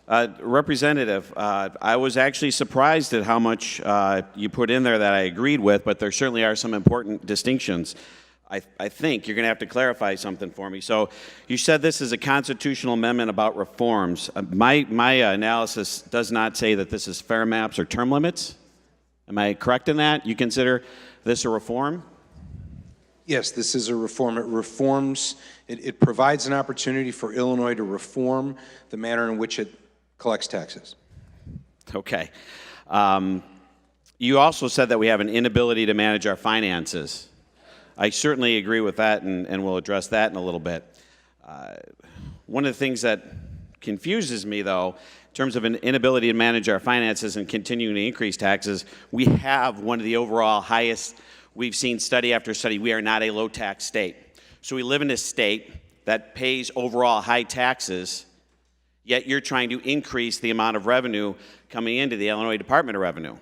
Representative, I was actually surprised at how much you put in there that I agreed with, but there certainly are some important distinctions. I think you're going to have to clarify something for me. So you said this is a constitutional amendment about reforms. My analysis does not say that this is fair maps or term limits. Am I correct in that? You consider this a reform? Yes, this is a reform. It reforms, it provides an opportunity for Illinois to reform the manner in which it collects taxes. Okay. You also said that we have an inability to manage our finances. I certainly agree with that, and we'll address that in a little bit. One of the things that confuses me, though, in terms of an inability to manage our finances and continuing to increase taxes, we have one of the overall highest. We've seen study after study. We are not a low-tax state. So we live in a state that pays overall high taxes, yet you're trying to increase the amount of revenue coming into the Illinois Department of Revenue.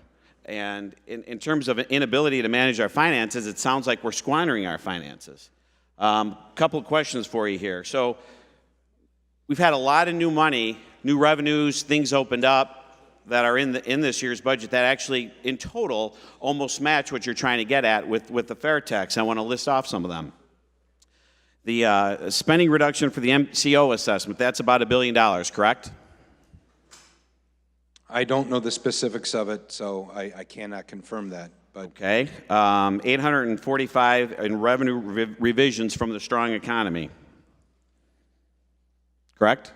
And in terms of an inability to manage our finances, it sounds like we're squandering our finances. Couple of questions for you here. So we've had a lot of new money, new revenues, things opened up that are in this year's budget that actually, in total, almost match what you're trying to get at with the fair tax. I want to list off some of them. The spending reduction for the MCO assessment, that's about $1 billion, correct? I don't know the specifics of it, so I cannot confirm that. But okay. 845 in revenue revisions from the strong economy, correct?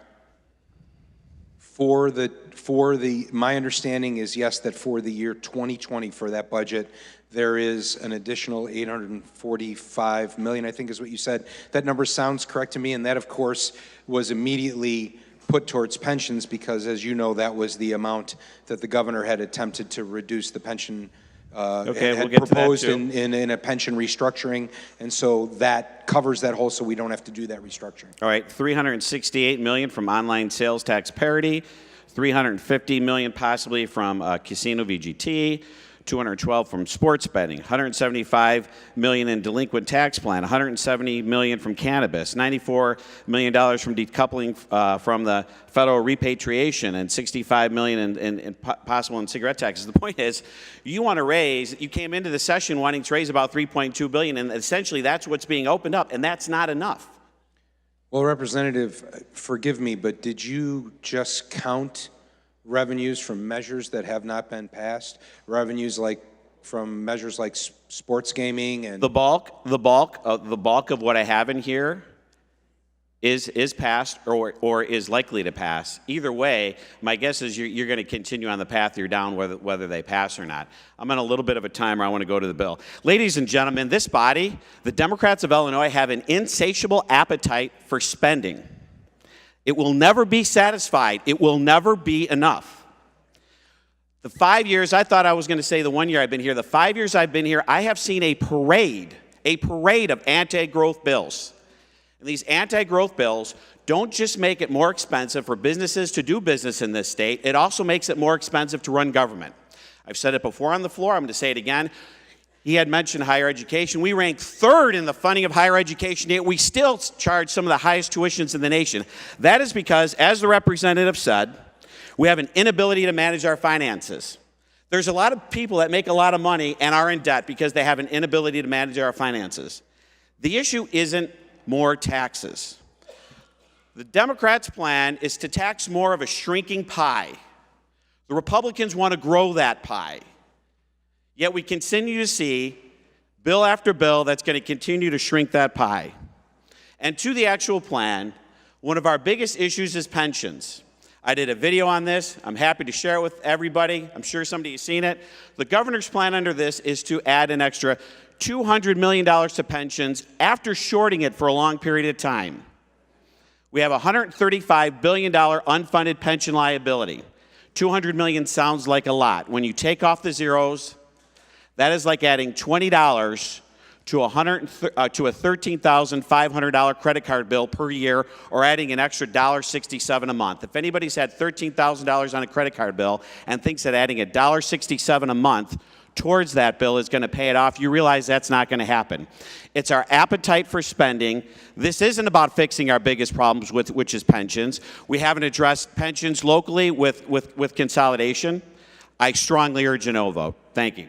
My understanding is yes, that for the year 2020 for that budget, there is an additional $845 million, I think is what you said. That number sounds correct to me, and that, of course, was immediately put towards pensions because, as you know, that was the amount that the governor had attempted to reduce the pension, had proposed in a pension restructuring, and so that covers that hole so we don't have to do that restructuring. All right, $368 million from online sales tax parity, $350 million possibly from casino VGT, $212 from sports betting, $175 million in delinquent tax plan, $170 million from cannabis, $94 million from decoupling from the federal repatriation, and $65 million in possible in cigarette taxes. The point is, you want to raise. You came into the session wanting to raise about $3.2 billion, and essentially that's what's being opened up, and that's not enough. Well, Representative, forgive me, but did you just count revenues from measures that have not been passed, revenues like from measures like sports gaming and the bulk of what I have in here is passed or is likely to pass. Either way, my guess is you're going to continue on the path you're down whether they pass or not. I'm on a little bit of a timer. I want to go to the bill. Ladies and gentlemen, this body, the Democrats of Illinois, have an insatiable appetite for spending. It will never be satisfied. It will never be enough. The 5 years, I thought I was going to say the 1 year I've been here. The 5 years I've been here, I have seen a parade of anti-growth bills. And these anti-growth bills don't just make it more expensive for businesses to do business in this state, it also makes it more expensive to run government. I've said it before on the floor, I'm going to say it again. He had mentioned higher education. We rank third in the funding of higher education, yet we still charge some of the highest tuitions in the nation. That is because, as the representative said, we have an inability to manage our finances. There's a lot of people that make a lot of money and are in debt because they have an inability to manage our finances. The issue isn't more taxes. The Democrats' plan is to tax more of a shrinking pie. The Republicans want to grow that pie. Yet we continue to see bill after bill that's going to continue to shrink that pie. And to the actual plan, one of our biggest issues is pensions. I did a video on this. I'm happy to share it with everybody. I'm sure somebody has seen it. The governor's plan under this is to add an extra $200 million to pensions after shorting it for a long period of time. We have a $135 billion unfunded pension liability. $200 million sounds like a lot. When you take off the zeros, that is like adding $20 to a $13,500 credit card bill per year, or adding an extra $1.67 a month. If anybody's had $13,000 on a credit card bill and thinks that adding $1.67 a month towards that bill is going to pay it off, you realize that's not going to happen. It's our appetite for spending. This isn't about fixing our biggest problems, which is pensions. We haven't addressed pensions locally with consolidation. I strongly urge a no vote. Thank you.